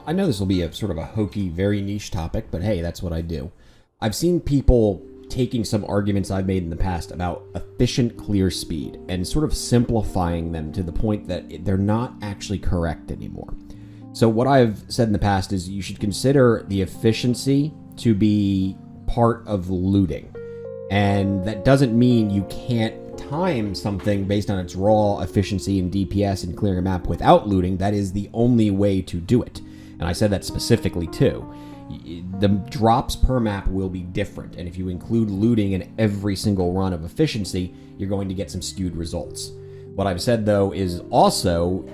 I know this will be a sort of a hokey, very niche topic, but hey, that's what I do. I've seen people taking some arguments I've made in the past about efficient clear speed and sort of simplifying them to the point that they're not actually correct anymore. So what I've said in the past is you should consider the efficiency to be part of looting. And that doesn't mean you can't time something based on its raw efficiency and DPS and clearing a map without looting. That is the only way to do it. And I said that specifically too. The drops per map will be different, and if you include looting in every single run of efficiency, you're going to get some skewed results. What I've said though is also,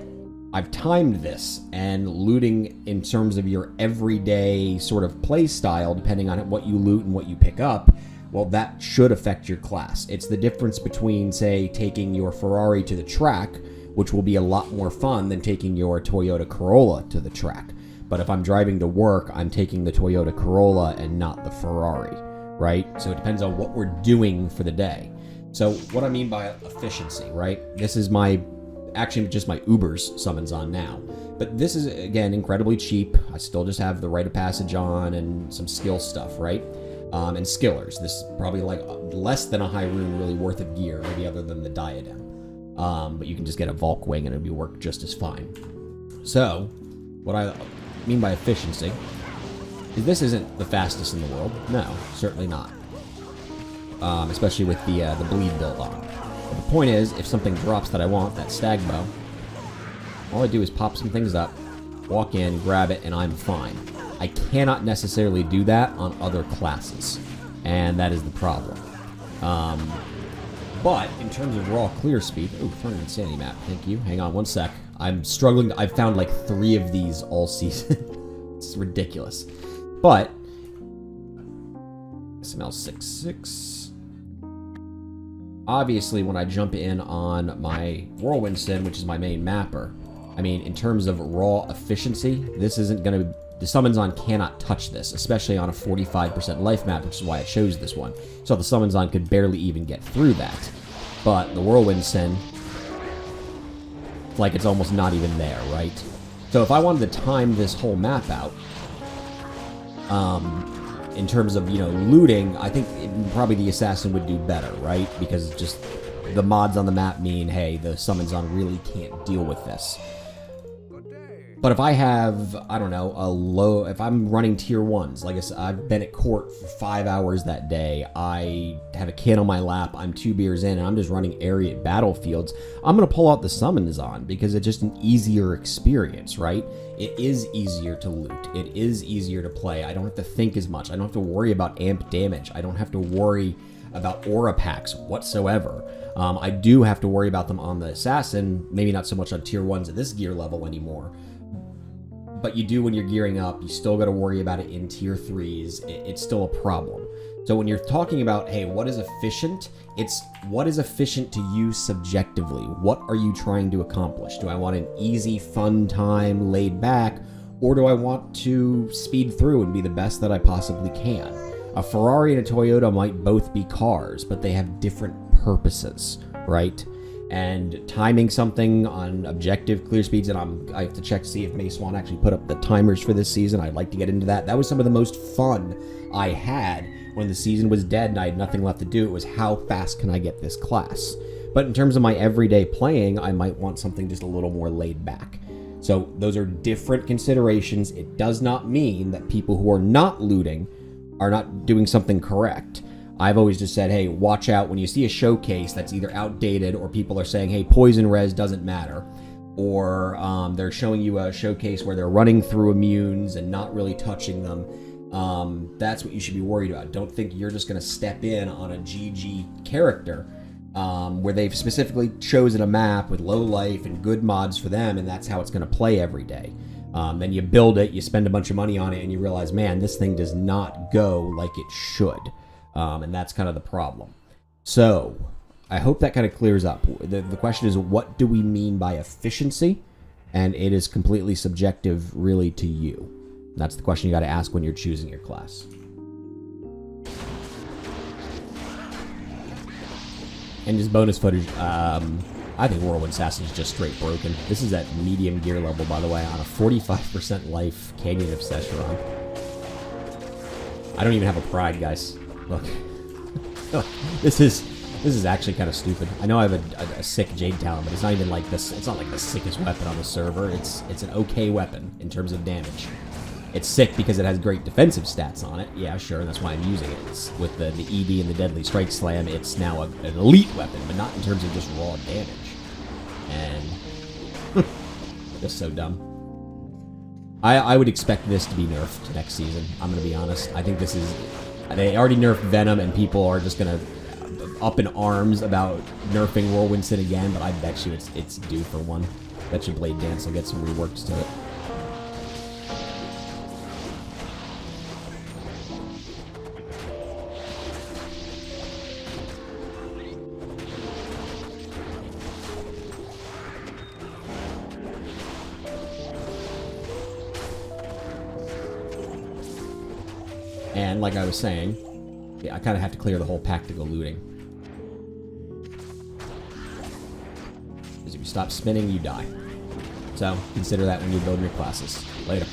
I've timed this, and looting in terms of your everyday sort of play style, depending on what you loot and what you pick up, well, that should affect your class. It's the difference between, say, taking your Ferrari to the track, which will be a lot more fun than taking your Toyota Corolla to the track. But if I'm driving to work, I'm taking the Toyota Corolla and not the Ferrari, right? So it depends on what we're doing for the day. So what I mean by efficiency, right? This is actually just my Uber's summons on now. But this is, again, incredibly cheap. I still just have the rite of passage on and some skill stuff, right? And skillers. This is probably like less than a high rune really worth of gear, maybe other than the diadem. But you can just get a Volk wing and it'll be work just as fine. So what I mean by efficiency is this isn't the fastest in the world. No, certainly not. Especially with the bleed build on. But the point is, if something drops that I want, that stag bow, all I do is pop some things up, walk in, grab it, and I'm fine. I cannot necessarily do that on other classes, and that is the problem. But in terms of raw clear speed, ooh, front insanity map, thank you. Hang on one sec. I'm struggling. I've found like 3 of these all season. It's ridiculous. But SML 66. Obviously, when I jump in on my Whirlwind Sin, which is my main mapper, I mean, in terms of raw efficiency, this isn't going to... The summons on cannot touch this, especially on a 45% life map, which is why I chose this one. So the summons on could barely even get through that. But the Whirlwind Sin, like it's almost not even there, right? So if I wanted to time this whole map out, in terms of, looting, I think probably the Assassin would do better, right? Because just the mods on the map mean, hey, the summons on really can't deal with this. But if I have, I don't know, if I'm running tier 1s, like I said, I've been at court for 5 hours that day, I have a kid on my lap, I'm 2 beers in, and I'm just running area battlefields, I'm going to pull out the summons on, because it's just an easier experience, right? It is easier to loot, it is easier to play, I don't have to think as much, I don't have to worry about amp damage, I don't have to worry about aura packs whatsoever. I do have to worry about them on the Assassin, maybe not so much on tier 1s at this gear level anymore. But you do when you're gearing up, you still got to worry about it in tier 3s. It's still a problem. So when you're talking about, hey, what is efficient? It's what is efficient to you subjectively? What are you trying to accomplish? Do I want an easy, fun time, laid back? Or do I want to speed through and be the best that I possibly can? A Ferrari and a Toyota might both be cars, but they have different purposes, right? And timing something on objective clear speeds, and I have to check to see if Mace Swan actually put up the timers for this season. I'd like to get into that. That was some of the most fun I had when the season was dead and I had nothing left to do. It was how fast can I get this class? But in terms of my everyday playing, I might want something just a little more laid back. So those are different considerations. It does not mean that people who are not looting are not doing something correct. I've always just said, hey, watch out when you see a showcase that's either outdated or people are saying, hey, poison res doesn't matter. Or they're showing you a showcase where they're running through immunes and not really touching them. That's what you should be worried about. Don't think you're just going to step in on a GG character where they've specifically chosen a map with low life and good mods for them, and that's how it's going to play every day. Then you build it, you spend a bunch of money on it, and you realize, man, this thing does not go like it should. And that's kind of the problem. So, I hope that kind of clears up. The question is, what do we mean by efficiency? And it is completely subjective, really, to you. That's the question you got to ask when you're choosing your class. And just bonus footage. I think Whirlwind Assassin is just straight broken. This is at medium gear level, by the way, on a 45% life Canyon of Secheron. I don't even have a pride, guys. Look. This is actually kind of stupid. I know I have a sick Jade Talon, but it's not even like this. It's not like the sickest weapon on the server. It's an okay weapon in terms of damage. It's sick because it has great defensive stats on it. Yeah, sure, and that's why I'm using it. It's, with the ED and the Deadly Strike Slam, it's now an elite weapon, but not in terms of just raw damage. And just so dumb. I would expect this to be nerfed next season. I'm gonna be honest. I think this is. They already nerfed Venom, and people are just gonna up in arms about nerfing Whirlwind Sin again. But I bet you it's due for one. Bet you Blade Dance will get some reworks to it. And like I was saying, yeah, I kind of have to clear the whole pack to go looting. Because if you stop spinning, you die. So consider that when you build your classes. Later.